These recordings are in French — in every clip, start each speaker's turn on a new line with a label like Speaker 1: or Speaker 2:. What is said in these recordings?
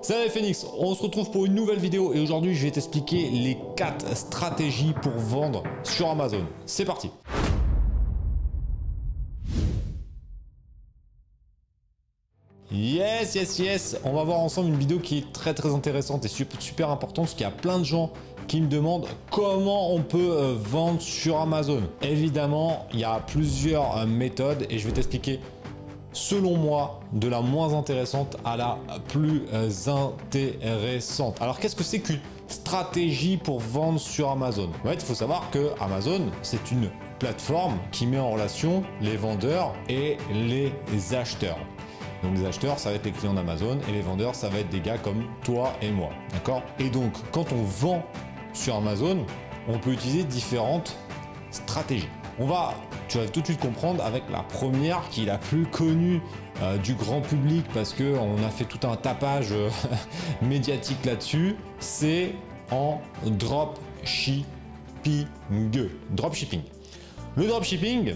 Speaker 1: Salut Phoenix, on se retrouve pour une nouvelle vidéo et aujourd'hui je vais t'expliquer les 4 stratégies pour vendre sur Amazon. C'est parti. Yes, on va voir ensemble une vidéo qui est très intéressante et super importante parce qu'il y a plein de gens qui me demandent comment on peut vendre sur Amazon. Évidemment, il y a plusieurs méthodes et je vais t'expliquer selon moi de la moins intéressante à la plus intéressante. Alors qu'est-ce que c'est qu'une stratégie pour vendre sur Amazon? En fait, il faut savoir que Amazon, c'est une plateforme qui met en relation les vendeurs et les acheteurs. Donc les acheteurs, ça va être les clients d'Amazon et les vendeurs, ça va être des gars comme toi et moi. D'accord? Et donc, quand on vend sur Amazon, on peut utiliser différentes stratégies. Tu vas tout de suite comprendre avec la première qui est la plus connue du grand public parce qu'on a fait tout un tapage médiatique là-dessus. C'est en dropshipping. Dropshipping. Le dropshipping,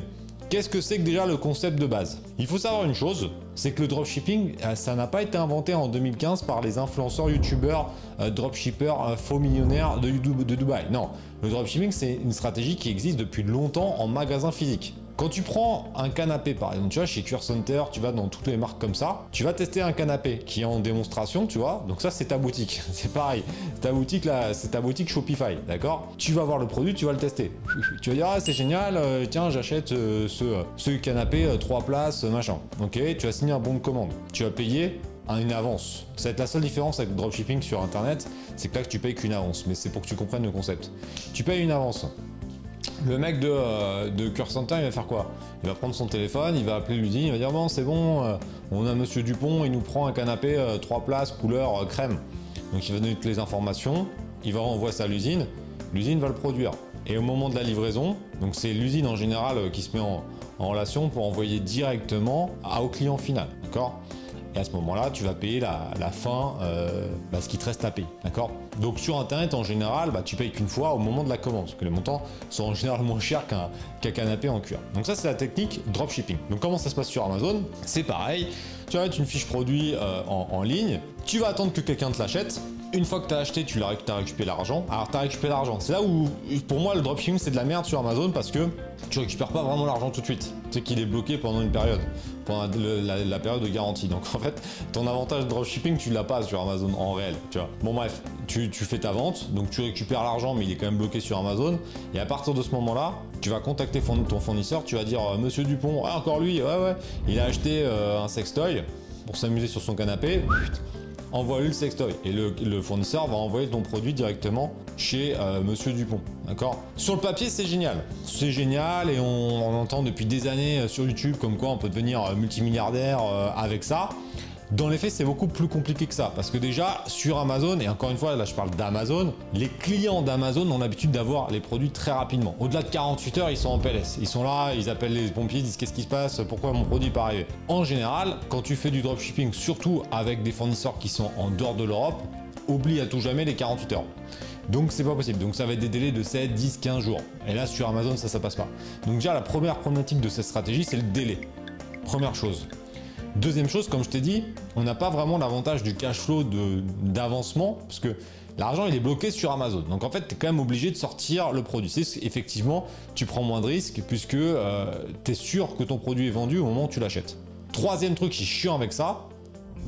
Speaker 1: qu'est-ce que c'est que déjà le concept de base? Il faut savoir une chose, c'est que le dropshipping, ça n'a pas été inventé en 2015 par les influenceurs, youtubeurs, dropshippers, faux millionnaires de Dubaï. Non, le dropshipping, c'est une stratégie qui existe depuis longtemps en magasin physique. Quand tu prends un canapé, par exemple, tu vois, chez Cure Center, tu vas dans toutes les marques comme ça, tu vas tester un canapé qui est en démonstration, tu vois, donc ça, c'est ta boutique. C'est pareil, ta boutique là, c'est ta boutique Shopify, d'accord? Tu vas voir le produit, tu vas le tester. Tu vas dire, ah, c'est génial, tiens, j'achète ce canapé 3 places, machin. Ok, tu vas signer un bon de commande. Tu vas payer une avance. Ça va être la seule différence avec le dropshipping sur Internet, c'est que là, tu payes qu'une avance, mais c'est pour que tu comprennes le concept. Tu payes une avance. Le mec de Cure Center, il va faire quoi? Il va prendre son téléphone, il va appeler l'usine, il va dire bon c'est bon, on a monsieur Dupont, il nous prend un canapé 3 places couleur crème. Donc il va donner toutes les informations, il va renvoyer ça à l'usine, l'usine va le produire. Et au moment de la livraison, donc c'est l'usine en général qui se met en relation pour envoyer directement au client final, d'accord? Et à ce moment-là, tu vas payer la fin, ce qui te reste à payer, d'accord? Donc sur Internet, en général, tu payes qu'une fois au moment de la commande, parce que les montants sont en général moins chers qu'un canapé en cuir. Donc ça, c'est la technique dropshipping. Donc comment ça se passe sur Amazon? C'est pareil, tu vas mettre une fiche produit en ligne, tu vas attendre que quelqu'un te l'achète. Une fois que tu as acheté, tu as récupéré l'argent. Alors tu as récupéré l'argent. C'est là où, pour moi, le dropshipping, c'est de la merde sur Amazon parce que tu récupères pas vraiment l'argent tout de suite. Tu sais qu'il est bloqué pendant une période, pendant la période de garantie. Donc en fait, ton avantage de dropshipping, tu l'as pas sur Amazon en réel. Tu vois. Bon bref, tu fais ta vente, donc tu récupères l'argent, mais il est quand même bloqué sur Amazon. Et à partir de ce moment-là, tu vas contacter ton fournisseur, tu vas dire Monsieur Dupont, ah, encore lui, ouais, il a acheté un sextoy pour s'amuser sur son canapé. Envoie-lui le sextoy et le fournisseur va envoyer ton produit directement chez Monsieur Dupont, d'accord? Sur le papier, c'est génial. C'est génial et on entend depuis des années sur YouTube comme quoi on peut devenir multimilliardaire avec ça. Dans les faits, c'est beaucoup plus compliqué que ça parce que déjà, sur Amazon, et encore une fois, là je parle d'Amazon, les clients d'Amazon ont l'habitude d'avoir les produits très rapidement. Au-delà de 48 heures, ils sont en PLS. Ils sont là, ils appellent les pompiers, ils disent qu'est-ce qui se passe, pourquoi mon produit n'est pas arrivé. En général, quand tu fais du dropshipping, surtout avec des fournisseurs qui sont en dehors de l'Europe, oublie à tout jamais les 48 heures. Donc c'est pas possible. Donc ça va être des délais de 7, 10, 15 jours. Et là, sur Amazon, ça passe pas. Donc déjà, la première problématique de cette stratégie, c'est le délai. Première chose. Deuxième chose, comme je t'ai dit, on n'a pas vraiment l'avantage du cash flow d'avancement parce que l'argent il est bloqué sur Amazon. Donc en fait, tu es quand même obligé de sortir le produit. C'est effectivement, tu prends moins de risques puisque tu es sûr que ton produit est vendu au moment où tu l'achètes. Troisième truc qui est chiant avec ça,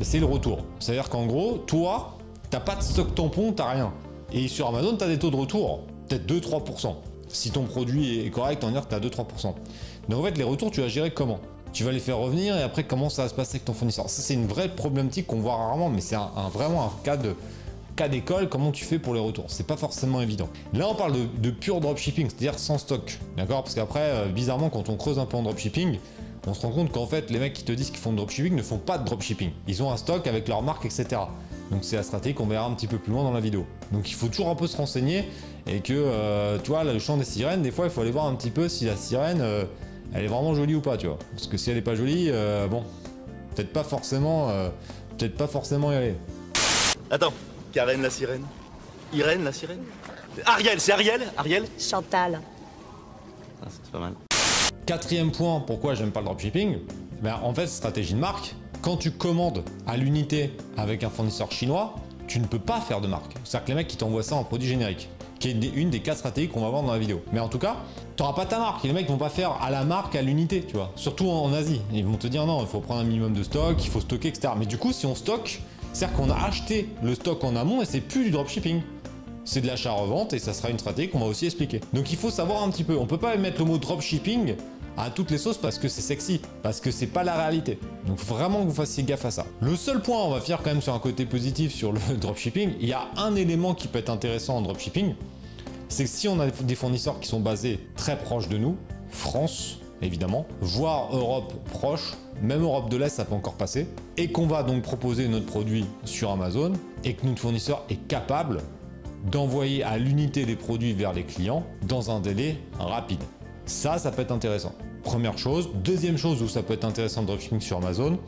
Speaker 1: c'est le retour. C'est-à-dire qu'en gros, toi, tu n'as pas de stock tampon, tu n'as rien. Et sur Amazon, tu as des taux de retour, peut-être 2-3%. Si ton produit est correct, on va dire que tu as 2-3%. Donc en fait, les retours, tu vas gérer comment? Tu vas les faire revenir et après comment ça va se passer avec ton fournisseur. Ça c'est une vraie problématique qu'on voit rarement, mais c'est vraiment un cas d'école, comment tu fais pour les retours. C'est pas forcément évident. Là on parle de pur dropshipping, c'est-à-dire sans stock. D'accord? Parce qu'après, bizarrement, quand on creuse un peu en dropshipping, on se rend compte qu'en fait les mecs qui te disent qu'ils font de dropshipping ne font pas de dropshipping. Ils ont un stock avec leur marque, etc. Donc c'est la stratégie qu'on verra un petit peu plus loin dans la vidéo. Donc il faut toujours un peu se renseigner et que tu vois, le chant des sirènes, des fois il faut aller voir un petit peu si la sirène elle est vraiment jolie ou pas, tu vois. Parce que si elle est pas jolie, bon, peut-être pas forcément y aller.
Speaker 2: Attends, Karen la sirène, Irène la sirène, Ariel, c'est Ariel, Ariel.
Speaker 3: Chantal.
Speaker 2: Ah, c'est pas mal.
Speaker 1: Quatrième point, pourquoi j'aime pas le dropshipping? En fait, stratégie de marque, Quand tu commandes à l'unité avec un fournisseur chinois, tu ne peux pas faire de marque. C'est-à-dire que les mecs qui t'envoient ça en produit générique, qui est une des 4 stratégies qu'on va voir dans la vidéo. Mais en tout cas, tu n'auras pas ta marque. Et les mecs vont pas faire à la marque, à l'unité, tu vois. Surtout en Asie. Ils vont te dire non, il faut prendre un minimum de stock, il faut stocker, etc. Mais du coup, si on stocke, c'est-à-dire qu'on a acheté le stock en amont et c'est plus du dropshipping. C'est de l'achat-revente et ça sera une stratégie qu'on va aussi expliquer. Donc il faut savoir un petit peu. On peut pas mettre le mot dropshipping à toutes les sauces parce que c'est sexy, parce que c'est pas la réalité. Donc faut vraiment que vous fassiez gaffe à ça. Le seul point, on va faire quand même sur un côté positif sur le dropshipping, il y a un élément qui peut être intéressant en dropshipping, c'est que si on a des fournisseurs qui sont basés très proches de nous, France évidemment, voire Europe proche, même Europe de l'Est ça peut encore passer, et qu'on va donc proposer notre produit sur Amazon et que notre fournisseur est capable d'envoyer à l'unité des produits vers les clients dans un délai rapide. Ça peut être intéressant. Première chose. Deuxième chose où ça peut être intéressant de dropshipping sur Amazon,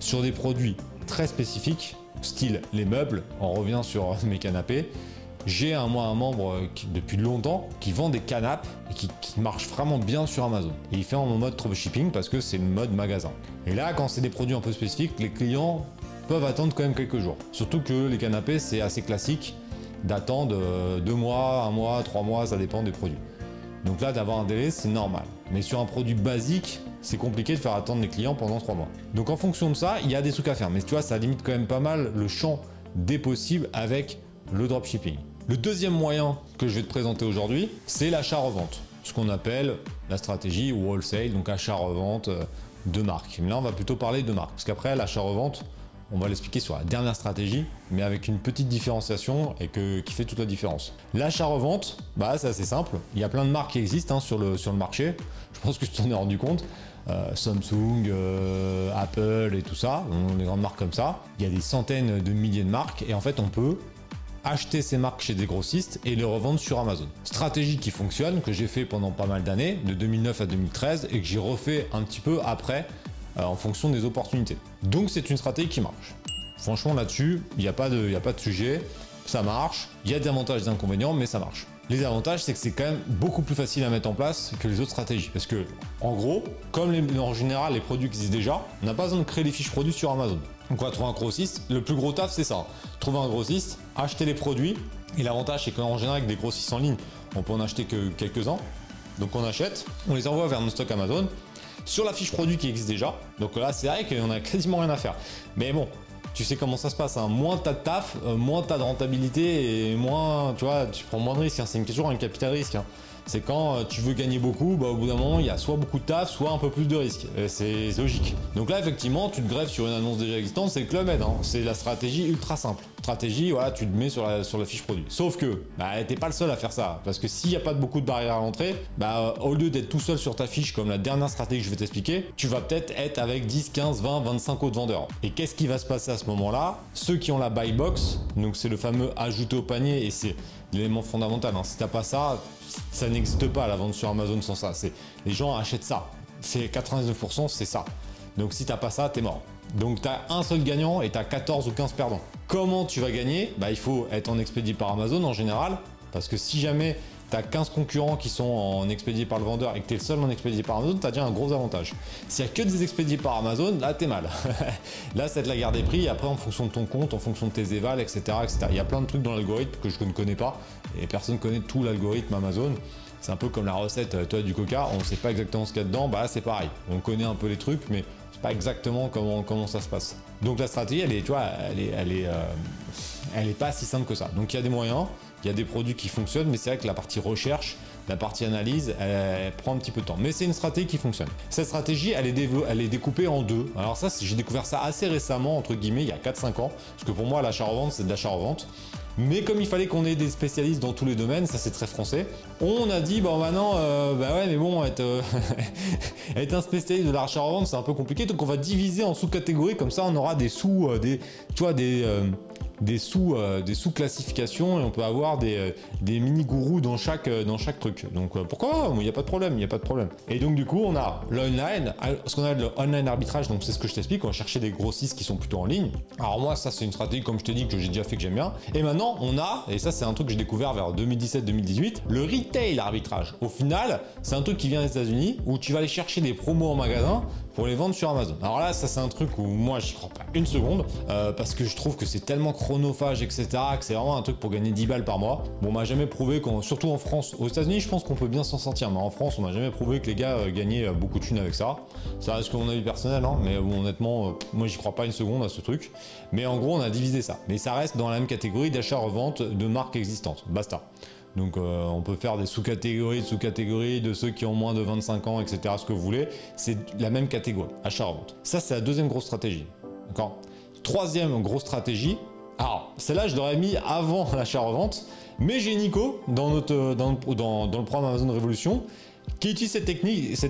Speaker 1: sur des produits très spécifiques, style les meubles, on revient sur mes canapés. J'ai un membre depuis longtemps qui vend des canapes et qui marche vraiment bien sur Amazon. Et il fait en mode dropshipping parce que c'est le mode magasin. Et là, quand c'est des produits un peu spécifiques, les clients peuvent attendre quand même quelques jours. Surtout que les canapés, c'est assez classique d'attendre 2 mois, 1 mois, 3 mois, ça dépend des produits. Donc là, d'avoir un délai, c'est normal. Mais sur un produit basique, c'est compliqué de faire attendre les clients pendant 3 mois. Donc en fonction de ça, il y a des trucs à faire. Mais tu vois, ça limite quand même pas mal le champ des possibles avec le dropshipping. Le deuxième moyen que je vais te présenter aujourd'hui, c'est l'achat-revente. Ce qu'on appelle la stratégie wholesale, donc achat-revente de marque. Mais là, on va plutôt parler de marque. Parce qu'après, l'achat-revente, on va l'expliquer sur la dernière stratégie, mais avec une petite différenciation et qui fait toute la différence. L'achat-revente, c'est assez simple. Il y a plein de marques qui existent sur le marché. Je pense que tu t'en es rendu compte. Samsung, Apple et tout ça, des grandes marques comme ça. Il y a des centaines de milliers de marques et en fait, on peut acheter ces marques chez des grossistes et les revendre sur Amazon. Stratégie qui fonctionne, que j'ai fait pendant pas mal d'années, de 2009 à 2013 et que j'ai refait un petit peu après en fonction des opportunités. Donc c'est une stratégie qui marche. Franchement là-dessus, il n'y a pas de sujet, ça marche, il y a des avantages et des inconvénients, mais ça marche. Les avantages, c'est que c'est quand même beaucoup plus facile à mettre en place que les autres stratégies. Parce que, en gros, comme en général les produits existent déjà, on n'a pas besoin de créer les fiches produits sur Amazon. Donc on va trouver un grossiste, le plus gros taf c'est ça. Trouver un grossiste, acheter les produits, et l'avantage c'est qu'en général avec des grossistes en ligne, on peut en acheter que quelques-uns. Donc on achète, on les envoie vers nos stocks Amazon, sur la fiche produit qui existe déjà. Donc là c'est vrai qu'on a quasiment rien à faire. Mais bon, tu sais comment ça se passe, hein. Moins t'as de taf, moins t'as de rentabilité et moins, tu vois, tu prends moins de risques, hein. C'est toujours un capital risque, hein. C'est quand tu veux gagner beaucoup, au bout d'un moment, il y a soit beaucoup de taf, soit un peu plus de risques. C'est logique. Donc là, effectivement, tu te greffes sur une annonce déjà existante, c'est le Club Med, hein. C'est la stratégie ultra simple. Stratégie, voilà, tu te mets sur la fiche produit. Sauf que, t'es pas le seul à faire ça. Parce que s'il n'y a pas beaucoup de barrières à l'entrée, au lieu d'être tout seul sur ta fiche, comme la dernière stratégie que je vais t'expliquer, tu vas peut-être être avec 10, 15, 20, 25 autres vendeurs. Et qu'est-ce qui va se passer à ce moment-là? Ceux qui ont la buy box, donc c'est le fameux ajouter au panier et c'est l'élément fondamental, hein. Si t'as pas ça, ça n'existe pas la vente sur Amazon sans ça. Les gens achètent ça. C'est 99%, c'est ça. Donc si t'as pas ça, t'es mort. Donc tu as un seul gagnant et tu as 14 ou 15 perdants. Comment tu vas gagner? Il faut être en expédié par Amazon en général. Parce que si jamais tu as 15 concurrents qui sont en expédié par le vendeur et que tu es le seul en expédié par Amazon, tu as déjà un gros avantage. S'il n'y a que des expédiés par Amazon, là t'es mal. Là c'est de la guerre des prix, après en fonction de ton compte, en fonction de tes évals, etc. etc. Il y a plein de trucs dans l'algorithme que je ne connais pas et personne ne connaît tout l'algorithme Amazon. C'est un peu comme la recette du Coca, on ne sait pas exactement ce qu'il y a dedans, là c'est pareil. On connaît un peu les trucs, mais c'est pas exactement comment ça se passe. Donc la stratégie, elle est pas si simple que ça. Donc il y a des moyens, il y a des produits qui fonctionnent, mais c'est vrai que la partie recherche, la partie analyse, elle prend un petit peu de temps. Mais c'est une stratégie qui fonctionne. Cette stratégie, elle est découpée en deux. Alors ça, j'ai découvert ça assez récemment, entre guillemets, il y a 4-5 ans. Parce que pour moi, l'achat-revente, c'est de l'achat-revente. Mais comme il fallait qu'on ait des spécialistes dans tous les domaines, ça c'est très français, on a dit maintenant, ouais mais bon, être un spécialiste de l'achat-revente c'est un peu compliqué, donc on va diviser en sous-catégories, comme ça on aura des des sous-classifications et on peut avoir des mini-gourous dans chaque truc. Donc pourquoi il n'y a pas de problème, il n'y a pas de problème. Et donc du coup, on a l'online, ce qu'on appelle le online arbitrage, donc c'est ce que je t'explique, on va chercher des grossistes qui sont plutôt en ligne. Alors moi, ça c'est une stratégie, comme je te dis, que j'ai déjà fait, que j'aime bien. Et maintenant, on a, et ça c'est un truc que j'ai découvert vers 2017-2018, le retail arbitrage. Au final, c'est un truc qui vient des États-Unis où tu vas aller chercher des promos en magasin pour les vendre sur Amazon. Alors là, ça c'est un truc où moi j'y crois pas une seconde parce que je trouve que c'est tellement chronophage, etc., que c'est vraiment un truc pour gagner 10 balles par mois. Bon, on m'a jamais prouvé, surtout en France, aux États-Unis, je pense qu'on peut bien s'en sortir, mais en France, on m'a jamais prouvé que les gars gagnaient beaucoup de thunes avec ça. Ça reste que mon avis personnel, hein, mais bon, honnêtement, moi j'y crois pas une seconde à ce truc. Mais en gros, on a divisé ça. Mais ça reste dans la même catégorie d'achat-revente de marques existantes. Basta. Donc on peut faire des sous-catégories de ceux qui ont moins de 25 ans, etc. Ce que vous voulez, c'est la même catégorie, achat-revente. Ça, c'est la deuxième grosse stratégie. D'accord ? Troisième grosse stratégie, alors celle-là, je l'aurais mis avant l'achat-revente, mais j'ai Nico dans le programme Amazon Révolution qui utilise cette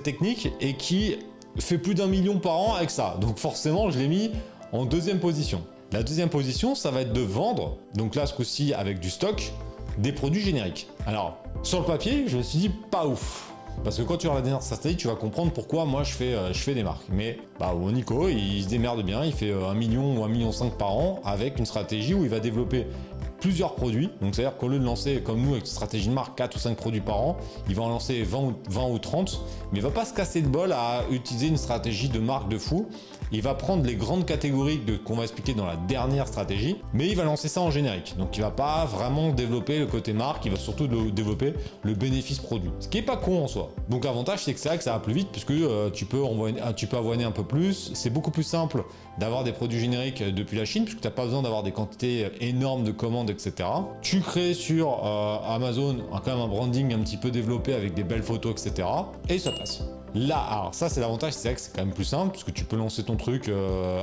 Speaker 1: technique et qui fait plus d'1 million par an avec ça. Donc forcément, je l'ai mis en deuxième position. La deuxième position, ça va être de vendre, donc là, ce coup-ci, avec du stock, des produits génériques. Alors, sur le papier, je me suis dit pas ouf. Parce que quand tu auras la dernière stratégie, tu vas comprendre pourquoi moi je fais des marques. Mais Nico, il se démerde bien, il fait 1 million ou 1,5 million par an avec une stratégie où il va développer plusieurs produits. Donc c'est-à-dire qu'au lieu de lancer, comme nous, avec une stratégie de marque, 4 ou 5 produits par an, il va en lancer 20 ou 30, mais il va pas se casser le bol à utiliser une stratégie de marque de fou. Il va prendre les grandes catégories qu'on va expliquer dans la dernière stratégie, mais il va lancer ça en générique. Donc il va pas vraiment développer le côté marque, il va surtout développer le bénéfice produit. Ce qui est pas con en soi. Donc l'avantage, c'est que c'est vrai que ça va plus vite puisque tu peux avoiner un peu plus. C'est beaucoup plus simple d'avoir des produits génériques depuis la Chine puisque tu n'as pas besoin d'avoir des quantités énormes de commandes, etc. Tu crées sur Amazon quand même un branding un petit peu développé avec des belles photos, etc. Et ça passe. Là, alors ça c'est l'avantage, c'est vrai que c'est quand même plus simple parce que tu peux lancer ton truc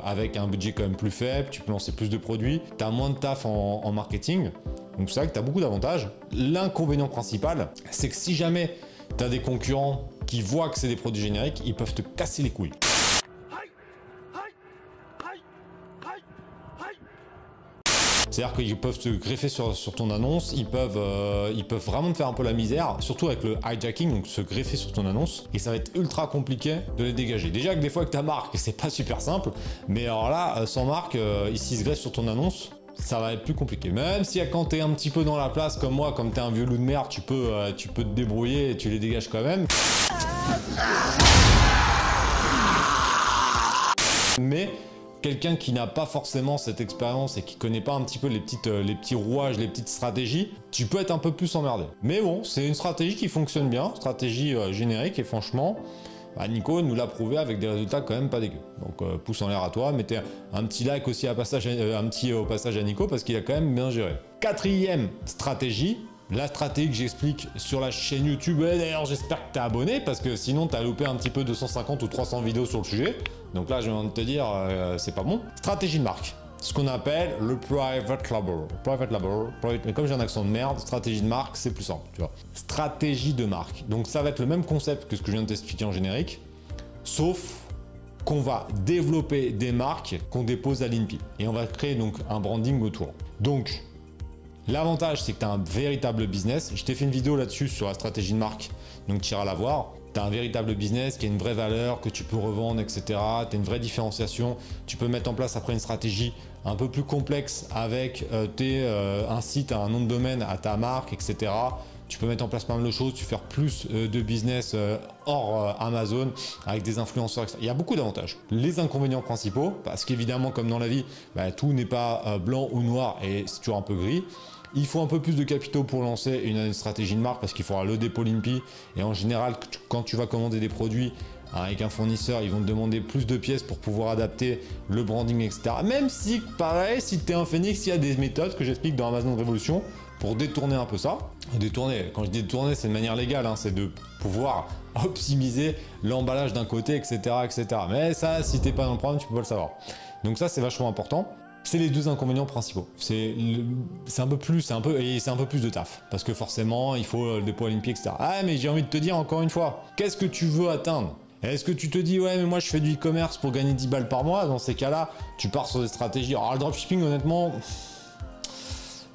Speaker 1: avec un budget quand même plus faible, tu peux lancer plus de produits, tu as moins de taf en marketing, donc c'est vrai que tu as beaucoup d'avantages. L'inconvénient principal, c'est que si jamais tu as des concurrents qui voient que c'est des produits génériques, ils peuvent te casser les couilles. C'est-à-dire qu'ils peuvent te greffer sur ton annonce, ils peuvent vraiment te faire un peu la misère, surtout avec le hijacking, donc se greffer sur ton annonce, et ça va être ultra compliqué de les dégager. Déjà que des fois avec ta marque, c'est pas super simple, mais alors là, sans marque, s'ils se greffent sur ton annonce, ça va être plus compliqué. Même si quand t'es un petit peu dans la place comme moi, comme t'es un vieux loup de merde, tu peux te débrouiller et tu les dégages quand même. Mais quelqu'un qui n'a pas forcément cette expérience et qui connaît pas un petit peu les petits rouages, les petites stratégies, tu peux être un peu plus emmerdé. Mais bon, c'est une stratégie qui fonctionne bien, stratégie générique, et franchement, Nico nous l'a prouvé avec des résultats quand même pas dégueux. Donc pouce en l'air à toi, mettez un petit like aussi au passage à Nico parce qu'il a quand même bien géré. Quatrième stratégie, la stratégie que j'explique sur la chaîne YouTube, et d'ailleurs j'espère que tu es abonné parce que sinon tu as loupé un petit peu 250 ou 300 vidéos sur le sujet. Donc là je viens de te dire, c'est pas bon. Stratégie de marque, ce qu'on appelle le private label. Mais comme j'ai un accent de merde, stratégie de marque c'est plus simple, tu vois. Stratégie de marque, donc ça va être le même concept que ce que je viens de t'expliquer en générique, sauf qu'on va développer des marques qu'on dépose à l'INPI et on va créer donc un branding autour. Donc l'avantage, c'est que tu as un véritable business. Je t'ai fait une vidéo là-dessus sur la stratégie de marque, donc tu iras la voir. Tu as un véritable business qui a une vraie valeur, que tu peux revendre, etc. Tu as une vraie différenciation. Tu peux mettre en place après une stratégie un peu plus complexe avec un site, un nom de domaine à ta marque, etc. Tu peux mettre en place pas mal de choses, tu peux faire plus de business hors Amazon avec des influenceurs, etc. Il y a beaucoup d'avantages. Les inconvénients principaux, parce qu'évidemment, comme dans la vie, tout n'est pas blanc ou noir et c'est toujours un peu gris. Il faut un peu plus de capitaux pour lancer une stratégie de marque parce qu'il faudra le dépôt l'INPI et en général, quand tu vas commander des produits avec un fournisseur, ils vont te demander plus de pièces pour pouvoir adapter le branding, etc. Même si, pareil, si tu es un phénix, il y a des méthodes que j'explique dans Amazon Révolution pour détourner un peu ça. Détourner, quand je dis détourner, c'est de manière légale, hein, c'est de pouvoir optimiser l'emballage d'un côté, etc., etc. Mais ça, si t'es pas dans le programme, tu peux pas le savoir. Donc ça, c'est vachement important. C'est les deux inconvénients principaux. C'est un peu plus de taf. Parce que forcément, il faut le dépôt à l'INPI, etc. Ah, mais j'ai envie de te dire encore une fois, qu'est-ce que tu veux atteindre? Est-ce que tu te dis, ouais, mais moi je fais du e-commerce pour gagner 10 balles par mois? Dans ces cas-là, tu pars sur des stratégies. Alors, le dropshipping, honnêtement,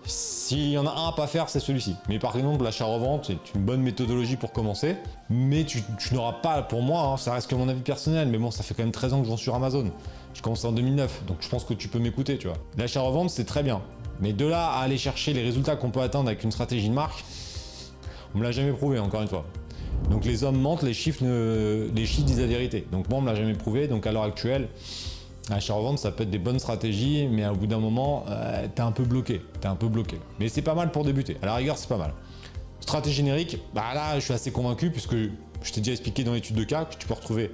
Speaker 1: S'il y en a un à pas faire, c'est celui-ci. Mais par exemple, l'achat-revente, c'est une bonne méthodologie pour commencer. Mais tu n'auras pas, pour moi, hein, ça reste que mon avis personnel, mais bon, ça fait quand même 13 ans que je vends sur Amazon. Je commence en 2009, donc je pense que tu peux m'écouter, tu vois. L'achat-revente, c'est très bien. Mais de là à aller chercher les résultats qu'on peut atteindre avec une stratégie de marque, on me l'a jamais prouvé, encore une fois. Donc les hommes mentent, les chiffres disent la vérité. Donc moi, on me l'a jamais prouvé, donc à l'heure actuelle, l'achat-revente, ça peut être des bonnes stratégies, mais au bout d'un moment, t'es un peu bloqué. Mais c'est pas mal pour débuter. À la rigueur, c'est pas mal. Stratégie générique, bah là, je suis assez convaincu, puisque je t'ai déjà expliqué dans l'étude de cas, que tu peux retrouver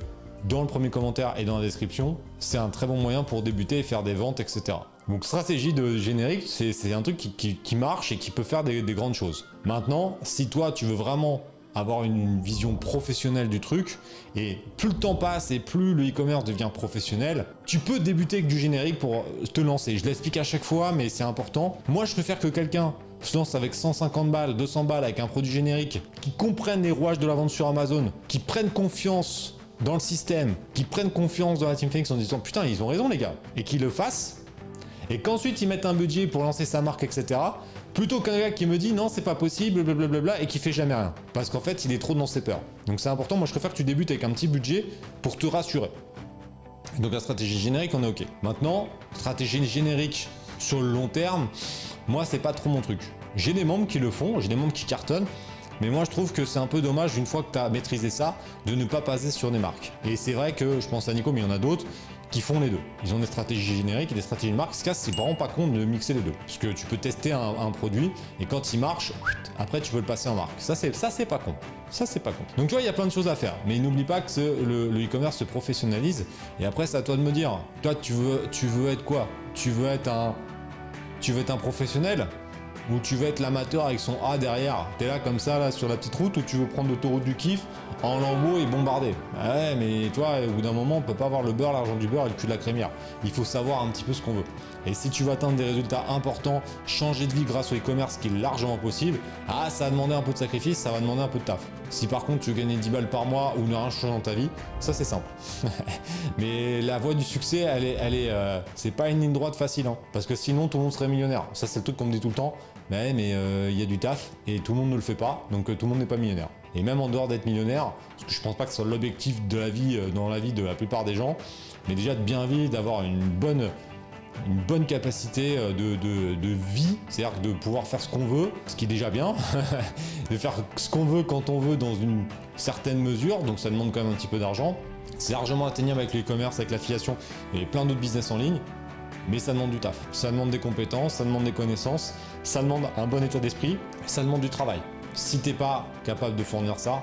Speaker 1: dans le premier commentaire et dans la description. C'est un très bon moyen pour débuter et faire des ventes, etc. Donc stratégie de générique, c'est un truc qui marche et qui peut faire des grandes choses. Maintenant, si toi, tu veux vraiment avoir une vision professionnelle du truc, et plus le temps passe et plus le e-commerce devient professionnel, tu peux débuter avec du générique pour te lancer. Je l'explique à chaque fois, mais c'est important. Moi, je préfère que quelqu'un se lance avec 150 balles, 200 balles avec un produit générique, qui comprenne les rouages de la vente sur Amazon, qui prenne confiance dans le système, qui prennent confiance dans la Team Phoenix en disant putain, ils ont raison les gars, et qu'ils le fassent, et qu'ensuite ils mettent un budget pour lancer sa marque, etc. Plutôt qu'un gars qui me dit non, c'est pas possible, blablabla, et qui fait jamais rien. Parce qu'en fait, il est trop dans ses peurs. Donc c'est important, moi je préfère que tu débutes avec un petit budget pour te rassurer. Donc la stratégie générique, on est ok. Maintenant, stratégie générique sur le long terme, moi c'est pas trop mon truc. J'ai des membres qui le font, j'ai des membres qui cartonnent, mais moi je trouve que c'est un peu dommage, une fois que tu as maîtrisé ça, de ne pas passer sur des marques. Et c'est vrai que je pense à Nico, mais il y en a d'autres qui font les deux. Ils ont des stratégies génériques et des stratégies de marque. Ce cas, c'est vraiment pas con de mixer les deux. Parce que tu peux tester un produit et quand il marche, après tu peux le passer en marque. Ça c'est pas con. Ça c'est pas con. Donc tu vois, il y a plein de choses à faire. Mais n'oublie pas que le e-commerce se professionnalise. Et après, c'est à toi de me dire. Toi, tu veux être quoi? Tu veux être un professionnel? Ou tu veux être l'amateur avec son A derrière? T'es là comme ça, là, sur la petite route, ou tu veux prendre l'autoroute du kiff en lambeau et bombarder? Ouais, mais toi, au bout d'un moment, on peut pas avoir le beurre, l'argent du beurre et le cul de la crémière. Il faut savoir un petit peu ce qu'on veut. Et si tu veux atteindre des résultats importants, changer de vie grâce au e-commerce, qui est largement possible, ça va demander un peu de sacrifice, ça va demander un peu de taf. Si par contre tu veux gagner 10 balles par mois ou ne rien changer dans ta vie, ça c'est simple. Mais la voie du succès, c'est pas une ligne droite facile, hein, parce que sinon tout le monde serait millionnaire. Ça c'est le truc qu'on me dit tout le temps. Mais il y a du taf et tout le monde ne le fait pas, donc tout le monde n'est pas millionnaire. Et même en dehors d'être millionnaire, parce que je pense pas que ce soit l'objectif de la vie, dans la vie de la plupart des gens, mais déjà de bien vivre, d'avoir une bonne capacité de vie, c'est-à-dire de pouvoir faire ce qu'on veut, ce qui est déjà bien, de faire ce qu'on veut quand on veut dans une certaine mesure, donc ça demande quand même un petit peu d'argent. C'est largement atteignable avec le e-commerce, avec l'affiliation et plein d'autres business en ligne. Mais ça demande du taf, ça demande des compétences, ça demande des connaissances, ça demande un bon état d'esprit, ça demande du travail. Si t'es pas capable de fournir ça,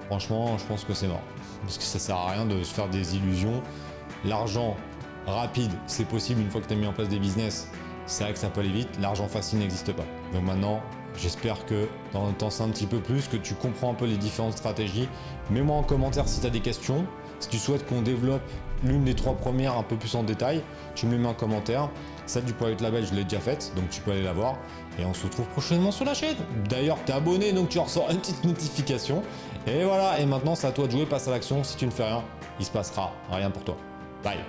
Speaker 1: franchement, je pense que c'est mort. Parce que ça sert à rien de se faire des illusions. L'argent rapide, c'est possible une fois que tu as mis en place des business. C'est vrai que ça peut aller vite, l'argent facile n'existe pas. Donc maintenant, j'espère que t'en sais un petit peu plus, que tu comprends un peu les différentes stratégies. Mets-moi en commentaire si tu as des questions. Si tu souhaites qu'on développe l'une des 3 premières un peu plus en détail, tu me les mets en commentaire. Celle du Private Label, je l'ai déjà faite, donc tu peux aller la voir. Et on se retrouve prochainement sur la chaîne. D'ailleurs, t'es abonné, donc tu ressors une petite notification. Et voilà, et maintenant c'est à toi de jouer, passe à l'action. Si tu ne fais rien, il se passera rien pour toi. Bye.